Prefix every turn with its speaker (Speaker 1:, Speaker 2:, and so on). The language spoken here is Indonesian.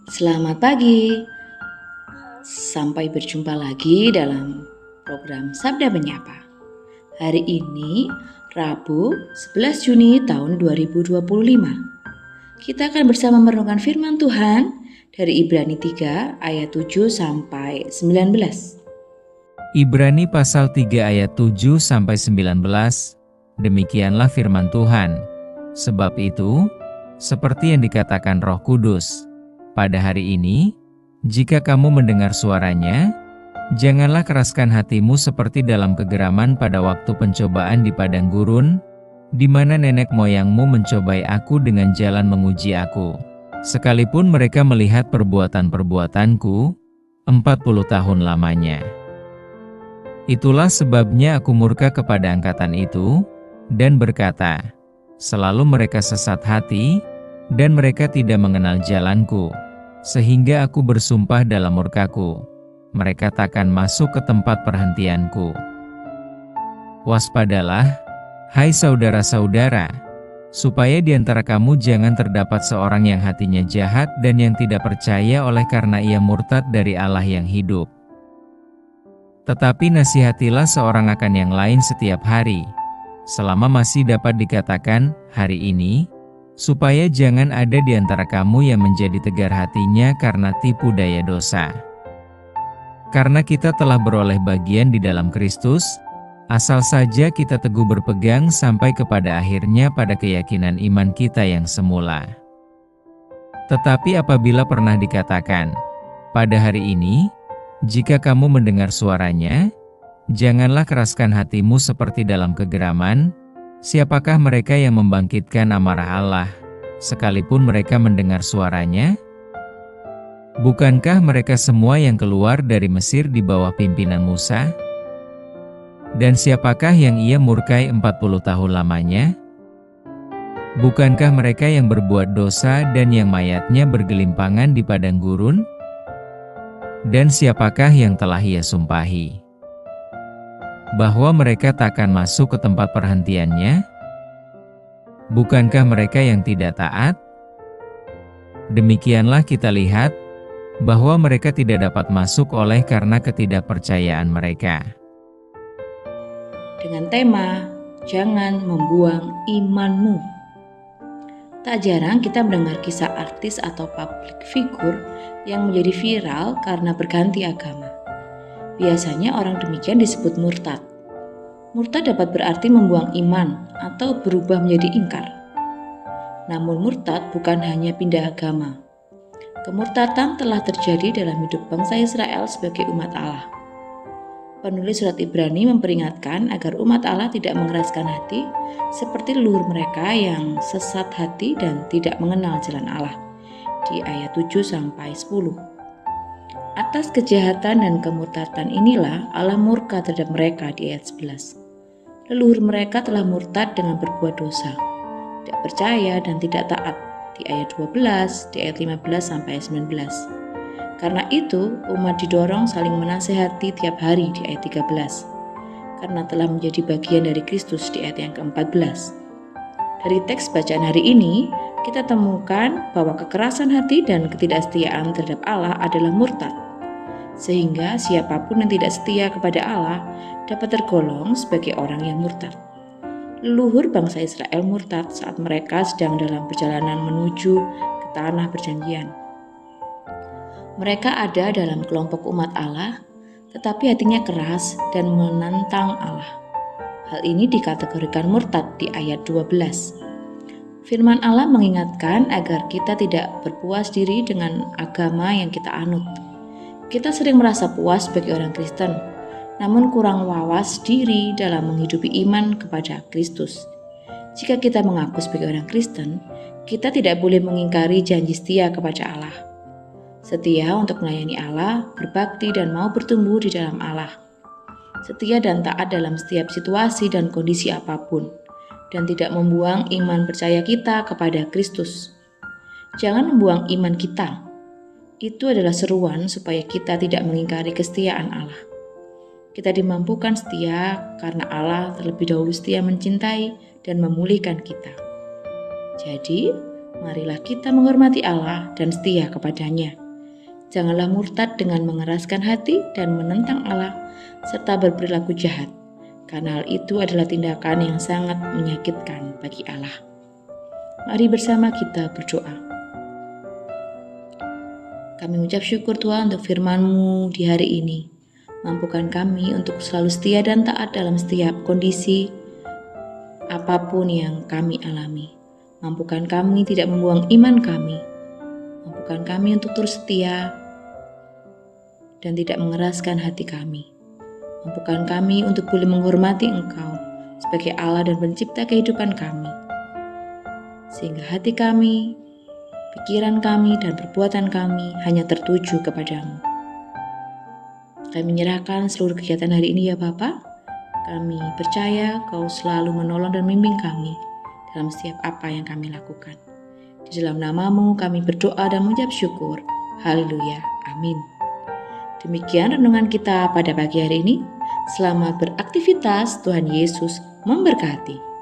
Speaker 1: Selamat pagi, sampai berjumpa lagi dalam program Sabda Menyapa. Hari ini, Rabu 11 Juni tahun 2025. Kita akan bersama merenungkan firman Tuhan dari Ibrani 3 ayat 7 sampai 19.
Speaker 2: Ibrani pasal 3 ayat 7 sampai 19. Demikianlah firman Tuhan. Sebab itu, seperti yang dikatakan Roh Kudus, pada hari ini, jika kamu mendengar suaranya, janganlah keraskan hatimu seperti dalam kegeraman pada waktu pencobaan di padang gurun, di mana nenek moyangmu mencobai aku dengan jalan menguji aku. Sekalipun mereka melihat perbuatan-perbuatanku, 40 tahun lamanya. Itulah sebabnya aku murka kepada angkatan itu, dan berkata, selalu mereka sesat hati, dan mereka tidak mengenal jalanku, sehingga aku bersumpah dalam murkaku, mereka takkan masuk ke tempat perhentianku. Waspadalah, hai saudara-saudara, supaya di antara kamu jangan terdapat seorang yang hatinya jahat dan yang tidak percaya oleh karena ia murtad dari Allah yang hidup. Tetapi nasihatilah seorang akan yang lain setiap hari, selama masih dapat dikatakan hari ini, supaya jangan ada di antara kamu yang menjadi tegar hatinya karena tipu daya dosa. Karena kita telah beroleh bagian di dalam Kristus, asal saja kita teguh berpegang sampai kepada akhirnya pada keyakinan iman kita yang semula. Tetapi apabila pernah dikatakan, pada hari ini, jika kamu mendengar suaranya, janganlah keraskan hatimu seperti dalam kegeraman. Siapakah mereka yang membangkitkan amarah Allah, sekalipun mereka mendengar suaranya? Bukankah mereka semua yang keluar dari Mesir di bawah pimpinan Musa? Dan siapakah yang ia murkai 40 tahun lamanya? Bukankah mereka yang berbuat dosa dan yang mayatnya bergelimpangan di padang gurun? Dan siapakah yang telah ia sumpahi bahwa mereka takkan masuk ke tempat perhentiannya? Bukankah mereka yang tidak taat? Demikianlah kita lihat bahwa mereka tidak dapat masuk oleh karena ketidakpercayaan mereka.
Speaker 1: Dengan tema, jangan membuang imanmu. Tak jarang kita mendengar kisah artis atau public figure yang menjadi viral karena berganti agama. Biasanya orang demikian disebut murtad. Murtad dapat berarti membuang iman atau berubah menjadi ingkar. Namun murtad bukan hanya pindah agama. Kemurtadan telah terjadi dalam hidup bangsa Israel sebagai umat Allah. Penulis surat Ibrani memperingatkan agar umat Allah tidak mengeraskan hati seperti leluhur mereka yang sesat hati dan tidak mengenal jalan Allah di ayat 7-10. Atas kejahatan dan kemurtadan inilah Allah murka terhadap mereka di ayat 11. Leluhur mereka telah murtad dengan berbuat dosa, tidak percaya dan tidak taat di ayat 12, di ayat 15-19. Karena itu, umat didorong saling menasehati tiap hari di ayat 13, karena telah menjadi bagian dari Kristus di ayat yang ke-14. Dari teks bacaan hari ini, kita temukan bahwa kekerasan hati dan ketidaksetiaan terhadap Allah adalah murtad. Sehingga siapapun yang tidak setia kepada Allah dapat tergolong sebagai orang yang murtad. Leluhur bangsa Israel murtad saat mereka sedang dalam perjalanan menuju ke tanah perjanjian. Mereka ada dalam kelompok umat Allah, tetapi hatinya keras dan menantang Allah. Hal ini dikategorikan murtad di ayat 12. Firman Allah mengingatkan agar kita tidak berpuas diri dengan agama yang kita anut. Kita sering merasa puas sebagai orang Kristen, namun kurang wawas diri dalam menghidupi iman kepada Kristus. Jika kita mengaku sebagai orang Kristen, kita tidak boleh mengingkari janji setia kepada Allah. Setia untuk melayani Allah, berbakti dan mau bertumbuh di dalam Allah. Setia dan taat dalam setiap situasi dan kondisi apapun, dan tidak membuang iman percaya kita kepada Kristus. Jangan membuang iman kita. Itu adalah seruan supaya kita tidak mengingkari kesetiaan Allah. Kita dimampukan setia karena Allah terlebih dahulu setia mencintai dan memulihkan kita. Jadi, Marilah kita menghormati Allah dan setia kepadanya. Janganlah murtad dengan mengeraskan hati dan menentang Allah serta berperilaku jahat, karena hal itu adalah tindakan yang sangat menyakitkan bagi Allah. Mari bersama kita berdoa. Kami mengucap syukur Tuhan untuk firman-Mu di hari ini. Mampukan kami untuk selalu setia dan taat dalam setiap kondisi apapun yang kami alami. Mampukan kami tidak membuang iman kami. Mampukan kami untuk terus setia dan tidak mengeraskan hati kami. Mampukan kami untuk boleh menghormati Engkau sebagai Allah dan pencipta kehidupan kami. Sehingga hati kami, pikiran kami, dan perbuatan kami hanya tertuju kepadamu. Kami menyerahkan seluruh kegiatan hari ini ya Bapa. Kami percaya Kau selalu menolong dan membimbing kami dalam setiap apa yang kami lakukan. Di dalam nama-Mu kami berdoa dan mengucap syukur. Haleluya. Amin. Demikian renungan kita pada pagi hari ini. Selamat beraktivitas. Tuhan Yesus memberkati.